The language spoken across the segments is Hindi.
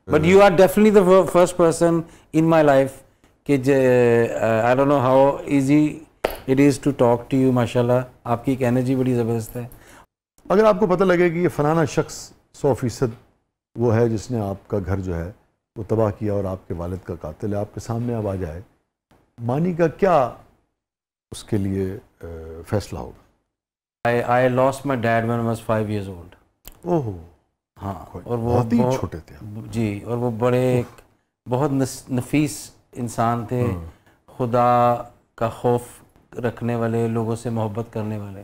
But you are definitely the first person in my life कि I don't know how easy it is to talk to you. माशाल्लाह आपकी एक एनर्जी बड़ी ज़बरदस्त है। अगर आपको पता लगे कि ये फलाना शख्स 100% वो है जिसने आपका घर जो है वो तबाह किया और आपके वालिद का कातिल है, आपके सामने अब आ जाए, मानी का क्या उसके लिए फैसला होगा? I lost my dad when I was 5 years old। ओहो, हाँ, और वो बहुत ही छोटे थे जी, और वो बड़े बहुत नफीस इंसान थे, खुदा का खौफ रखने वाले, लोगों से मोहब्बत करने वाले।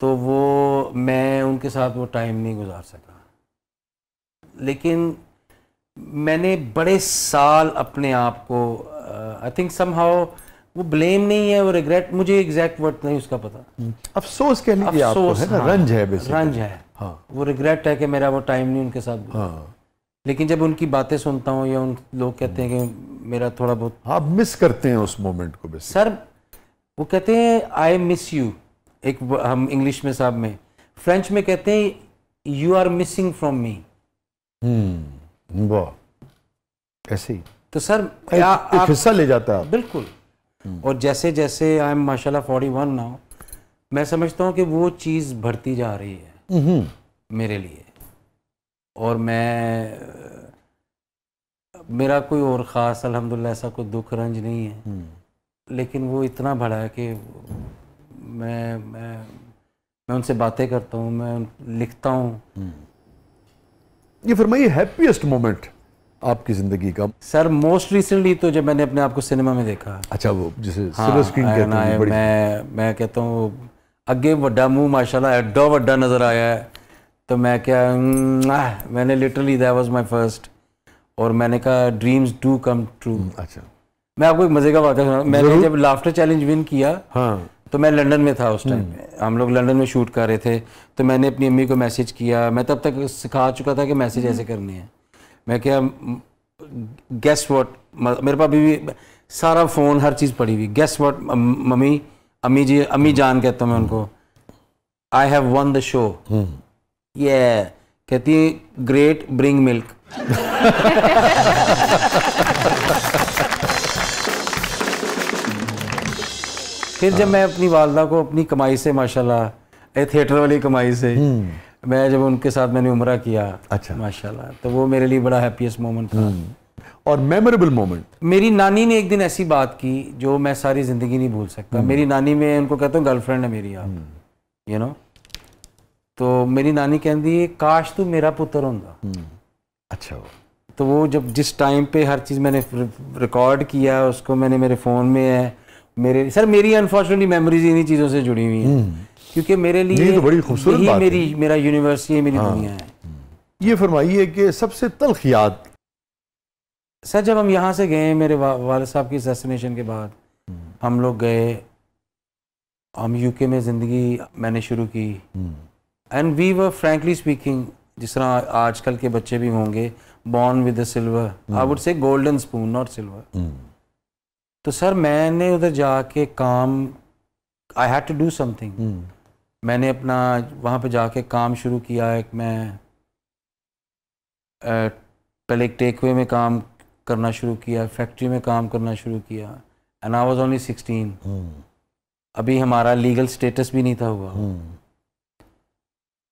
तो वो मैं उनके साथ वो टाइम नहीं गुजार सका, लेकिन मैंने बड़े साल अपने आप को आई थिंक समहाउ, वो ब्लेम नहीं है, वो रिग्रेट, मुझे एग्जैक्ट वर्ड नहीं उसका पता, अफसोस कह लीजिए आपको, है ना, रंज है बेसिकली, रंज है। हाँ, वो रिग्रेट है कि मेरा वो टाइम नहीं उनके साथ। हाँ, लेकिन जब उनकी बातें सुनता हूँ या उन लोग कहते हैं कि मेरा थोड़ा बहुत, आप मिस करते हैं उस मोमेंट को बेसिकली। सर वो कहते हैं आई मिस यू, एक हम इंग्लिश में साहब में, फ्रेंच में कहते हैं you are missing from me. वाह, ऐसे ही तो सर एक हिस्सा ले जाता है। बिल्कुल। और जैसे जैसे आई एम माशाल्लाह 41 नाउ, मैं समझता हूँ कि वो चीज़ बढ़ती जा रही है मेरे लिए, और मेरा कोई और ख़ास अल्हम्दुलिल्लाह ऐसा कोई दुख रंज नहीं है, लेकिन वो इतना बड़ा है कि मैं उनसे बातें करता हूँ, मैं लिखता हूँ। ये फरमाइए हैप्पीएस्ट मोमेंट आपकी ज़िंदगी का। सर मोस्ट रिसेंटली तो जब मैंने अपने आप को सिनेमा में देखा। अच्छा, वो जिसे सिल्वर स्क्रीन कहते हैं, बड़ी मैं कहता हूँ अगे वड्डा मुंह माशाल्लाह एड्डा वड्डा नज़र आया है, तो मैं क्या मैंने literally that was my first, और मैंने कहा ड्रीम्स डू कम ट्रू। अच्छा, मैं आपको एक मज़े का वाक़या सुना। मैंने जब लाफ्टर चैलेंज विन किया, हाँ, तो मैं लंदन में था उस टाइम में, हम लोग लंदन में शूट कर रहे थे, तो मैंने अपनी अम्मी को मैसेज किया, मैं तब तक सिखा चुका था कि मैसेज ऐसे करने हैं। मैं क्या, गेस व्हाट, मेरे पास भी सारा फ़ोन हर चीज़ पड़ी हुई, गेस व्हाट मम्मी, अम्मी जान कहता हूँ मैं उनको, I have one the show. ये कहती है ग्रेट, ब्रिंग मिल्क। फिर जब मैं अपनी वालदा को अपनी कमाई से, माशाल्लाह थिएटर वाली कमाई से, मैं जब उनके साथ मैंने उम्रा किया, अच्छा माशाल्लाह, तो वो मेरे लिए बड़ा हैप्पीएस्ट मोमेंट था। और मेमोरेबल मोमेंट, मेरी नानी ने एक दिन ऐसी बात की जो मैं सारी ज़िंदगी नहीं भूल सकता। मेरी नानी, मैं उनको कहता हूँ गर्लफ्रेंड है मेरी, आप यू नो, तो मेरी नानी कहती है काश तू मेरा पुत्र होंदा। अच्छा, तो वो जब जिस टाइम पे हर चीज़ मैंने रिकॉर्ड किया, उसको मैंने मेरे फ़ोन में है, मेरी अनफॉर्चुनेटली मेमोरीज इन्हीं चीज़ों से जुड़ी हुई हैं, क्योंकि मेरे लिए तो बड़ी खूबसूरत बात है। मेरा यूनिवर्स, ये मेरी दुनिया है। ये फरमाइए कि सबसे तल्ख याद। सर जब हम यहाँ से गए, मेरे वालिद साहब की असैसिनेशन के बाद हम लोग गए, हम यूके में ज़िंदगी मैंने शुरू की, and we were frankly speaking, जिस तरह आजकल के बच्चे भी होंगे, born with the silver, I would say golden spoon, not silver. तो सर मैंने उधर जाके काम, I had to do something, मैंने अपना वहाँ पे जाके काम शुरू किया। एक मैं पहले एक टेकवे में काम करना शुरू किया, फैक्ट्री में काम करना शुरू किया, एंड आई वाज ओनली 16। अभी हमारा लीगल स्टेटस भी नहीं था हुआ।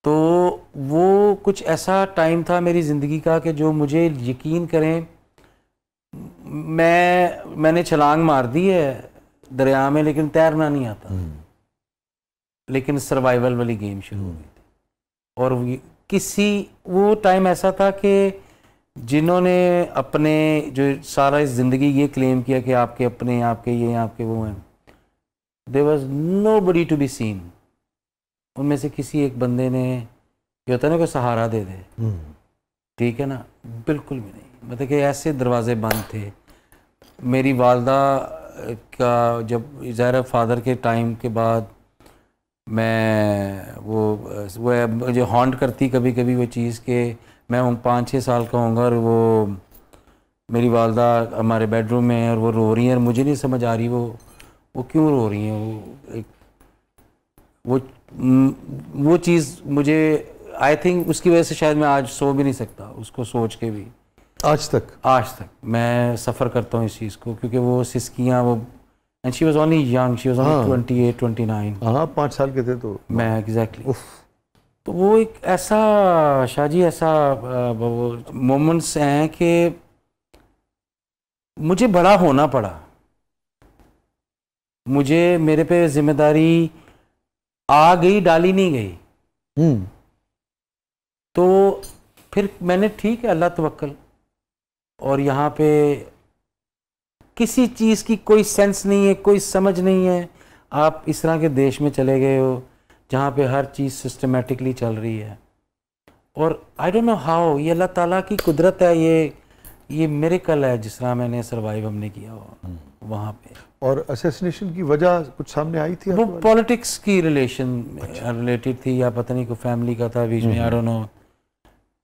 तो वो कुछ ऐसा टाइम था मेरी ज़िंदगी का कि जो मुझे, यकीन करें, मैंने छलांग मार दी है दरिया में, लेकिन तैरना नहीं आता, लेकिन सर्वाइवल वाली गेम शुरू हो गई थी। और वो टाइम ऐसा था कि जिन्होंने अपने जो सारा इस ज़िंदगी ये क्लेम किया कि आपके अपने, आपके ये, आपके वो हैं, there was nobody to be seen. उनमें से किसी एक बंदे ने, ये होता है ना, कोई सहारा दे दे, ठीक है ना, बिल्कुल भी नहीं। मतलब कि ऐसे दरवाजे बंद थे। मेरी वालदा का जब ज़ाहिर फादर के टाइम के बाद, मैं वो मुझे हॉन्ट करती कभी कभी वो चीज़ के मैं 5-6 साल का होऊंगा और वो मेरी वालदा हमारे बेडरूम में है और वो रो रही हैं और मुझे नहीं समझ आ रही वो क्यों रो रही हैं। वो चीज़ मुझे आई थिंक उसकी वजह से शायद मैं आज सो भी नहीं सकता, उसको सोच के भी। आज तक मैं सफ़र करता हूँ इस चीज़ को, क्योंकि वो सिस्कियाँ वो, and she was only young, she was only 28 29। हाँ 5 साल के थे तो मैं एग्जैक्टली तो वो एक ऐसा शाहजी ऐसा वो मोमेंट्स हैं कि मुझे बड़ा होना पड़ा, मुझे मेरे पे जिम्मेदारी आ गई, डाली नहीं गई। तो फिर मैंने ठीक है अल्लाह तवक्कल, और यहाँ पे किसी चीज़ की कोई सेंस नहीं है, कोई समझ नहीं है। आप इस तरह के देश में चले गए हो जहाँ पे हर चीज़ सिस्टमेटिकली चल रही है, और आई डोंट नो हाउ, ये अल्लाह ताला की कुदरत है, ये मिरेकल है जिस तरह मैंने सरवाइव हमने किया हो वहाँ पे। और असैसिनेशन की वजह कुछ सामने आई थी? वो पॉलिटिक्स की रिलेटेड थी, या पता नहीं कोई फैमिली का था बीच में, आई डोंट नो,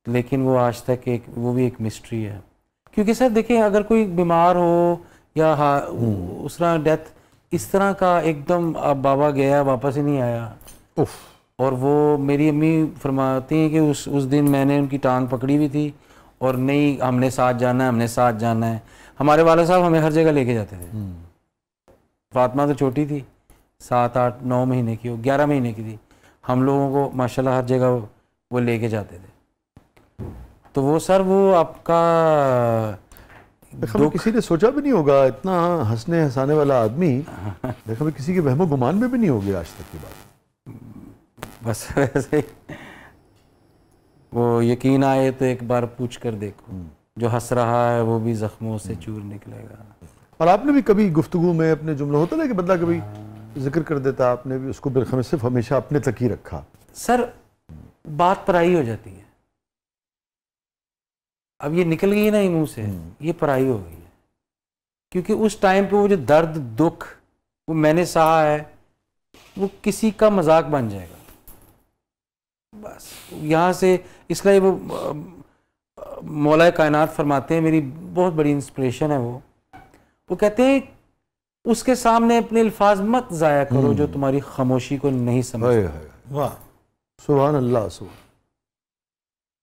लेकिन वो आज तक वो भी एक मिस्ट्री है। क्योंकि सर देखिए, अगर कोई बीमार हो या उस तरह डेथ इस तरह का एकदम, अब बाबा गया वापस ही नहीं आया। और वो मेरी अम्मी फरमाती हैं कि उस दिन मैंने उनकी टांग पकड़ी हुई थी, और नहीं हमने साथ जाना है, हमने साथ जाना है। हमारे वाले साहब हमें हर जगह लेके जाते थे। फातिमा तो छोटी थी, 7 8 9 महीने की, 11 महीने की थी। हम लोगों को माशाल्लाह हर जगह वो लेके जाते थे। तो वो सर वो आपका किसी ने सोचा भी नहीं होगा, इतना हंसने हंसाने वाला आदमी देखा किसी के वहमो गुमान में भी नहीं हो गया आज तक की बात। बस वैसे वो यकीन आए तो एक बार पूछ कर देखो, जो हंस रहा है वो भी जख्मों से चूर निकलेगा। और आपने भी कभी गुफ्तगू में अपने जुमला होता ना कि बंदा कभी जिक्र कर देता, आपने भी उसको बिल्कुल सिर्फ हमेशा अपने तक ही रखा? सर बात पराई हो जाती है, अब ये निकल गई ना ये मुंह से, ये पराई हो गई है। क्योंकि उस टाइम पे वो जो दर्द दुख वो मैंने सहा है, वो किसी का मजाक बन जाएगा बस। यहाँ से इसलिए वो मौला कायनात फरमाते हैं, मेरी बहुत बड़ी इंस्पिरेशन है वो कहते हैं उसके सामने अपने अल्फाज मत ज़ाया करो जो तुम्हारी खामोशी को नहीं समझते। वाह सुभान अल्लाह। सुभान।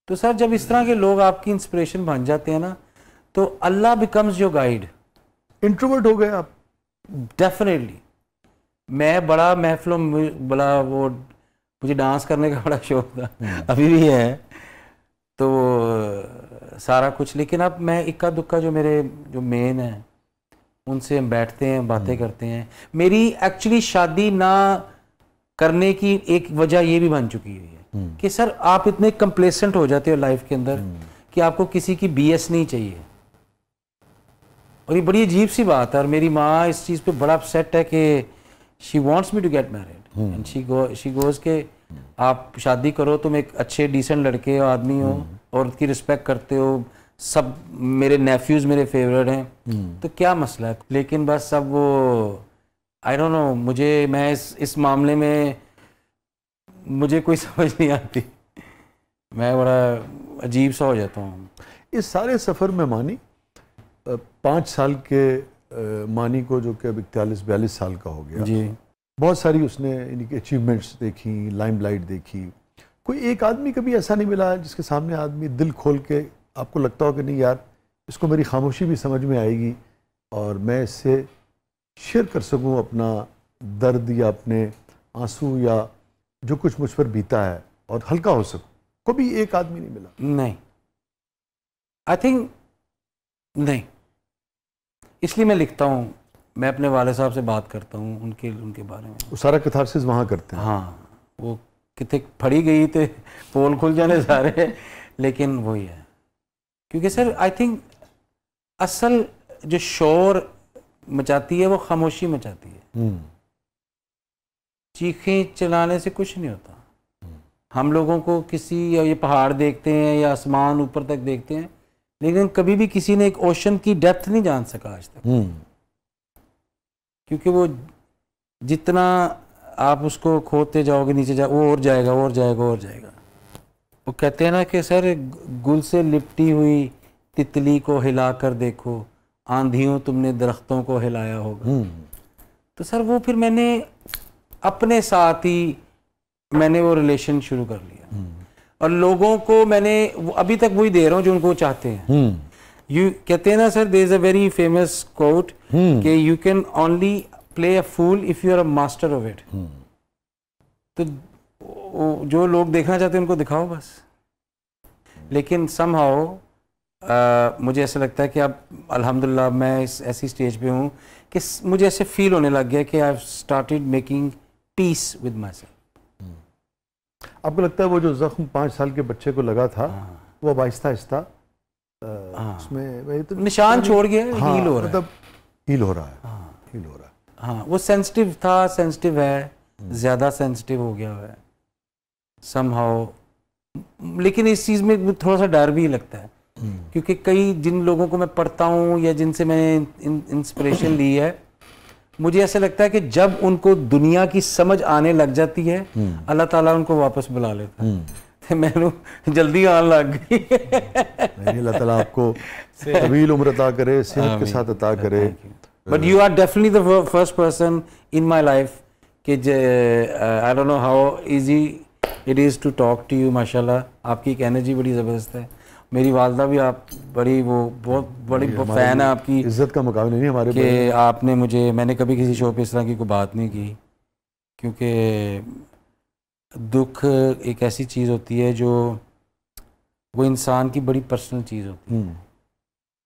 तो सर जब इस तरह के लोग आपकी इंस्पिरेशन बन जाते हैं ना, तो अल्लाह बिकम्स योर गाइड। इंट्रोवर्ट हो गए आप? डेफिनेटली। मैं बड़ा महफिलों में बड़ा वो, मुझे डांस करने का बड़ा शौक था, अभी भी है, तो सारा कुछ। लेकिन अब मैं इक्का दुक्का जो मेरे जो मेन है उनसे हम बैठते हैं, बातें करते हैं। मेरी एक्चुअली शादी ना करने की एक वजह ये भी बन चुकी है कि सर आप इतने कंप्लेसेंट हो जाते हो लाइफ के अंदर कि आपको किसी की बीएस नहीं चाहिए। और ये बड़ी अजीब सी बात है, और मेरी माँ इस चीज़ पे बड़ा अपसेट है कि she wants me to get married and she goes के आप शादी करो, तुम एक अच्छे डिसेंट लड़के हो, आदमी हो, औरत की रिस्पेक्ट करते हो, सब मेरे नेफ्यूज मेरे फेवरेट हैं, तो क्या मसला है। लेकिन बस अब वो आई डोंट नो, मैं इस मामले में मुझे कोई समझ नहीं आती, मैं बड़ा अजीब सा हो जाता हूँ। इस सारे सफ़र में मानी 5 साल के मानी को, जो कि अब 41-42 साल का हो गया जी, बहुत सारी उसने इनकी अचीवमेंट्स देखी, लाइमलाइट देखी। कोई एक आदमी कभी ऐसा नहीं मिला जिसके सामने आदमी दिल खोल के आपको लगता हो कि नहीं यार इसको मेरी खामोशी भी समझ में आएगी और मैं इससे शेयर कर सकूं अपना दर्द या अपने आंसू या जो कुछ मुझ पर बीता है और हल्का हो सकूं? कभी एक आदमी नहीं मिला? नहीं, आई थिंक नहीं। इसलिए मैं लिखता हूँ, मैं अपने वाले साहब से बात करता हूँ उनके बारे में। वो सारा कैथारसिस वहाँ करते हैं? हाँ, वो कितने फड़ी गई थे, पोल खुल जाने सारे, लेकिन वही है। क्योंकि सर आई थिंक असल जो शोर मचाती है वो खामोशी मचाती है। चीखें चलाने से कुछ नहीं होता। हम लोगों को किसी, ये पहाड़ देखते हैं या आसमान ऊपर तक देखते हैं, लेकिन कभी भी किसी ने एक ओशन की डेप्थ नहीं जान सका आज तक। क्योंकि वो जितना आप उसको खोदते जाओगे नीचे वो और जाएगा और जाएगा और जाएगा। वो कहते हैं ना कि सर गुल से लिपटी हुई तितली को हिला कर देखो, आंधियों तुमने दरख्तों को हिलाया होगा। तो सर वो फिर मैंने अपने साथ ही मैंने वो रिलेशन शुरू कर लिया। और लोगों को मैंने अभी तक वही दे रहा हूँ जो उनको चाहते हैं। यू कहते हैं ना sir, there is a very famous quote कि you can only play a fool if you are a master of it. तो जो लोग देखना चाहते हैं उनको दिखाओ बस। लेकिन समहाउ मुझे ऐसा लगता है कि अब अल्हम्दुलिल्लाह मैं इस ऐसी स्टेज पे हूँ कि मुझे ऐसे फील होने लग गया कि I have started making peace with my self. आपको लगता है वो जो जख्म 5 साल के बच्चे को लगा था, वो अब आहिस्ता आहिस्ता उसमें तो निशान छोड़ गया, हील हो रहा है, मतलब हील हो रहा है, हील हो रहा है। हाँ, वो सेंसिटिव था, सेंसिटिव है, ज़्यादा सेंसिटिव हो गया है समहाउ। लेकिन इस चीज़ में थोड़ा सा डर भी लगता है, क्योंकि कई जिन लोगों को मैं पढ़ता हूँ या जिनसे मैंने इंस्पिरेशन ली है, मुझे ऐसा लगता है कि जब उनको दुनिया की समझ आने लग जाती है, अल्लाह ताला उनको वापस बुला लेता है। तो मैंने जल्दी आने लग गई। अल्लाह ताला आपको तवील उम्र अता करे, सेहत के साथ अता करे। But you are definitely the first person in my life कि I don't know how easy it is to talk to you. माशाल्लाह आपकी एक एनर्जी बड़ी ज़बरदस्त है। मेरी वालदा भी आप बड़ी बहुत बड़ी फ़ैन है आपकी। इज्जत का मुकाबला नहीं हमारे कि आपने मुझे, मैंने कभी किसी शो पे इस तरह की कोई बात नहीं की, क्योंकि दुख एक ऐसी चीज़ होती है जो वो इंसान की बड़ी पर्सनल चीज़ होती है।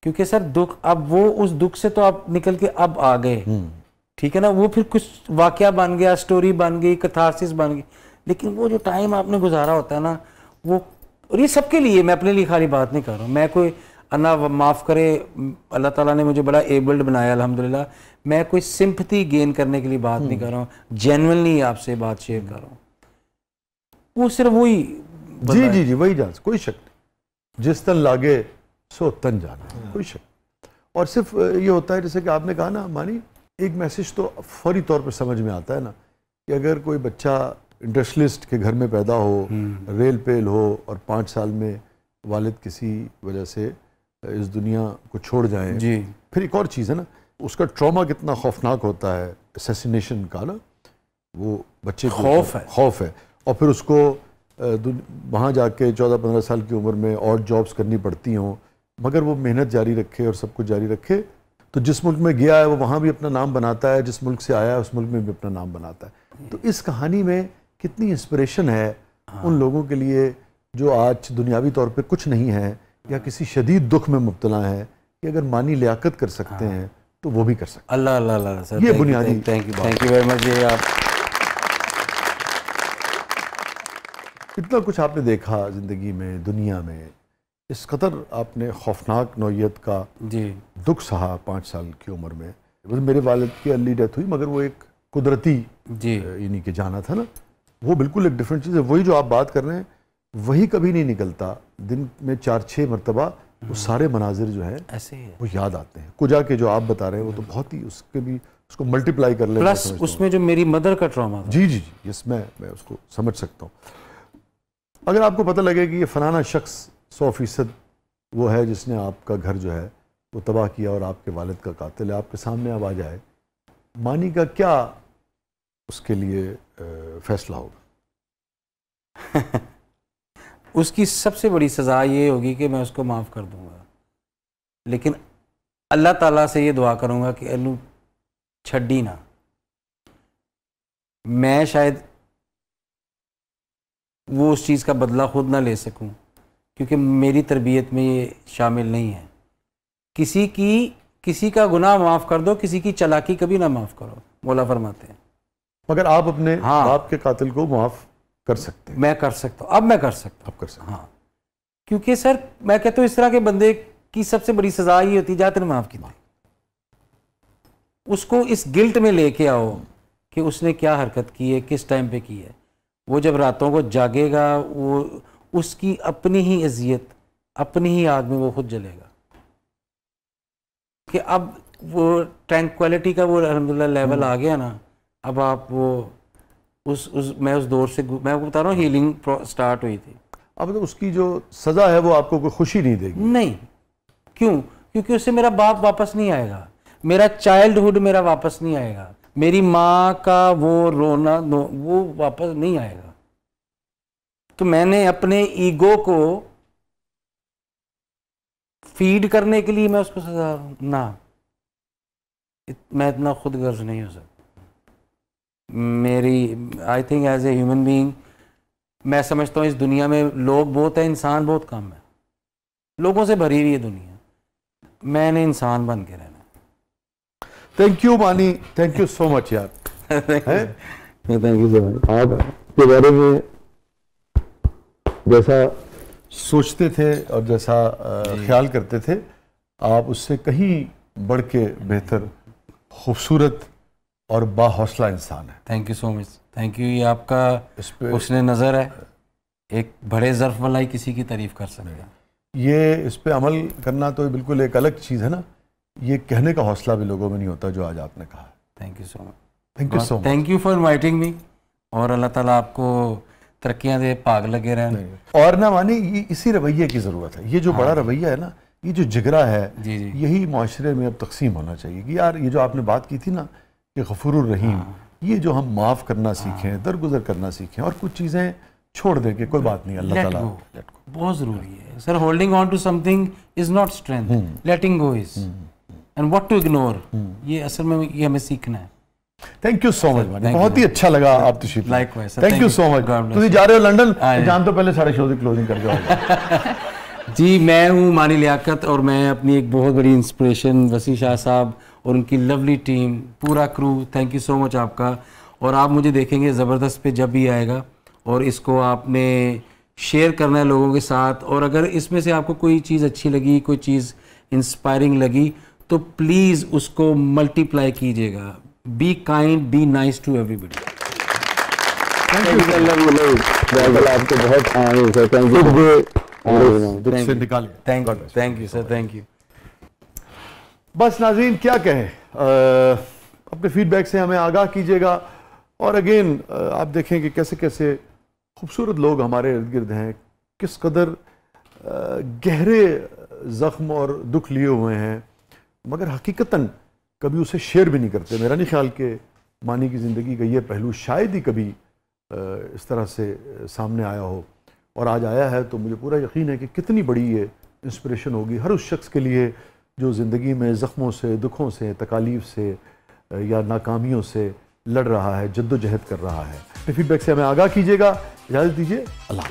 क्योंकि सर दुख, अब वो उस दुख से तो आप निकल के अब आ गए, ठीक है ना, वो फिर कुछ वाकया बन गया, स्टोरी बन गई, कथारसिस बन गई। लेकिन वो जो टाइम आपने गुजारा होता है ना, वो, और ये सबके लिए, मैं अपने लिए खाली बात नहीं कर रहा हूँ। मैं कोई, अल्लाह माफ़ करे, अल्लाह ताला ने मुझे बड़ा एबल्ड बनाया अल्हम्दुलिल्लाह। मैं कोई सिंपथी गेन करने के लिए बात नहीं कर रहा हूँ, जेन्युइनली आपसे बात शेयर कर रहा हूँ। वो सिर्फ वही, जी जी जी, वही जान, कोई शक नहीं। जिस तन लागे सो तन जाना, कोई शक। और सिर्फ ये होता है, जैसे कि आपने कहा ना मानी, एक मैसेज तो फौरी तौर पर समझ में आता है ना, कि अगर कोई बच्चा इंडस्ट्रियलिस्ट के घर में पैदा हो, रेल पेल हो, और 5 साल में वालिद किसी वजह से इस दुनिया को छोड़ जाएं, जी, फिर एक और चीज़ है ना, उसका ट्रॉमा कितना खौफनाक होता है, असैसिनेशन का ना, वो बच्चे को खौफ है। और फिर उसको वहाँ जाके 14-15 साल की उम्र में और जॉब्स करनी पड़ती हों, मगर वो मेहनत जारी रखे और सब कुछ जारी रखे, तो जिस मुल्क में गया है वो वहाँ भी अपना नाम बनाता है, जिस मुल्क से आया है उस मुल्क में भी अपना नाम बनाता है। तो इस कहानी में कितनी इंस्पिरेशन है उन लोगों के लिए जो आज दुनियावी तौर पे कुछ नहीं है, या किसी शदीद दुख में मुब्तला है, कि अगर मानी लियाकत कर सकते हैं तो वो भी कर सकते हैं। अल्लाह अल्लाह अल्लाह सर, ये बुनियादी, थैंक यू वेरी मच। ये आप इतना कुछ आपने देखा ज़िंदगी में, दुनिया में, इस कदर आपने खौफनाक नौइयत का जी दुख सहा 5 साल की उम्र में। मेरे वालिद की अर्ली डेथ हुई, मगर वो एक कुदरती जी यानी कि जाना था ना, वो बिल्कुल एक डिफरेंट चीज़ है। वही जो आप बात कर रहे हैं, वही कभी नहीं निकलता। दिन में 4-6 मरतबा वो सारे मनाजिर जो हैं ऐसे ही वो याद आते हैं। कुजा के जो आप बता रहे हैं, वो तो बहुत ही, उसके भी उसको मल्टीप्लाई कर ले। प्लस उसमें जो मेरी मदर का ट्रॉमा था। जी जी जी, इसमें मैं उसको समझ सकता हूँ। अगर आपको पता लगे कि ये फलाना शख्स 100% वो है जिसने आपका घर जो है वो तबाह किया और आपके वालिद का कातिल है, आपके सामने अब आ जाए, मानी का क्या उसके लिए फैसला होगा? उसकी सबसे बड़ी सज़ा ये होगी कि मैं उसको माफ़ कर दूंगा, लेकिन अल्लाह ताला से ये दुआ करूंगा कि अल्लू छड्डी ना। मैं शायद वो उस चीज़ का बदला खुद ना ले सकूं, क्योंकि मेरी तरबियत में ये शामिल नहीं है। किसी का गुनाह माफ़ कर दो, किसी की चालाकी कभी ना माफ़ करो, मौला फरमाते हैं। मगर आप अपने बाप के कातिल को माफ़ कर सकते हैं? मैं कर सकता हूँ, अब मैं कर सकता हूँ। आप कर सकते हैं? हाँ, क्योंकि सर मैं कहता हूँ इस तरह के बंदे की सबसे बड़ी सज़ा ये होती है, जा तेरे माफ़ की दे। उसको इस गिल्ट में लेके आओ कि उसने क्या हरकत की है, किस टाइम पे की है। वो जब रातों को जागेगा, वो उसकी अपनी ही अजियत, अपनी ही आग में वो खुद जलेगा। कि अब वो ट्रैंक्विलिटी का वो अल्हम्दुलिल्लाह लेवल आ गया ना, अब आप वो मैं उस दौर से, मैं आपको बता रहा हूँ, हीलिंग स्टार्ट हुई थी। अब तो उसकी जो सज़ा है वो आपको कोई खुशी नहीं देगी? नहीं, क्यों? क्योंकि उससे मेरा बाप वापस नहीं आएगा, मेरा चाइल्डहुड मेरा वापस नहीं आएगा, मेरी माँ का वो रोना वो वापस नहीं आएगा। तो मैंने अपने ईगो को फीड करने के लिए मैं उसको सजा ना, मैं इतना खुद गर्ज नहीं हो सकता। मेरी I think as a human being मैं समझता हूँ इस दुनिया में लोग बहुत है, इंसान बहुत कम है। लोगों से भरी हुई है दुनिया, मैंने इंसान बन के रहना। थैंक यू मानी, थैंक यू सो मच यार। Thank you so much. आपके बारे में जैसा सोचते थे और जैसा ख्याल करते थे, आप उससे कहीं बढ़ के बेहतर, खूबसूरत और बाहौसला इंसान है। Thank you so much, thank you. ये आपका इस पे उसने नज़र है, एक बड़े ज़र्फ वाला ही किसी की तारीफ कर सकता है। ये इस पे अमल करना तो बिल्कुल एक अलग चीज़ है ना, ये कहने का हौसला भी लोगों में नहीं होता जो आज आपने कहा। Thank you so much, thank you so much, thank you for inviting me, और अल्लाह ताला आपको तरक्कियां दे, भाग लगे रहने। और ना मानी ये इसी रवैये की ज़रूरत है, ये जो बड़ा रवैया है ना, ये जो जिगरा है, जी जी, यही माशरे में अब तकसीम होना चाहिए कि यार ये जो आपने बात की थी ना कि गफूरुर रहीम, ये जो हम माफ़ करना सीखें, दरगुजर करना सीखें और कुछ चीज़ें छोड़ दें कि कोई बात नहीं, अल्लाह ताला बहुत ज़रूरी है sir. Holding on to something is not strength, letting go is, and what to ignore, ये असल में ये हमें सीखना है। थैंक यू सो मच, बहुत ही अच्छा लगा आप तशरीफ। Likewise, thank you so much. तुम जा रहे हो लंदन, जान तो पहले सारे शो की क्लोजिंग कर जाओ। जी, मैं हूँ मानी लियाकत, और मैं अपनी एक बहुत बड़ी इंस्पिरेशन वसी शाह साहब और उनकी लवली टीम, पूरा crew, thank you so much आपका। और आप मुझे देखेंगे ज़बरदस्त पे जब भी आएगा, और इसको आपने शेयर करना है लोगों के साथ। और अगर इसमें से आपको कोई चीज़ अच्छी लगी, कोई चीज़ इंस्पायरिंग लगी, तो प्लीज़ उसको मल्टीप्लाई कीजिएगा। Be kind, be nice to everybody. Thank you, आपको बहुत sir, thank you. Thank you sir, thank you. बस नाज़रीन क्या कहें, अपने फीडबैक से हमें आगाह कीजिएगा। और अगेन आप देखें कि कैसे कैसे खूबसूरत लोग हमारे इर्द गिर्द हैं, किस कदर गहरे ज़ख्म और दुख लिए हुए हैं, मगर हकीकतन कभी उसे शेयर भी नहीं करते। मेरा नहीं ख्याल कि मानी की ज़िंदगी का ये पहलू शायद ही कभी इस तरह से सामने आया हो, और आज आया है तो मुझे पूरा यकीन है कि कितनी बड़ी ये इंस्पिरेशन होगी हर उस शख्स के लिए जो ज़िंदगी में ज़ख्मों से, दुखों से, तकालीफ से या नाकामियों से लड़ रहा है, जद्दोजहद कर रहा है। फीडबैक से हमें आगाह कीजिएगा। इजाज़त दीजिए, अल्लाह।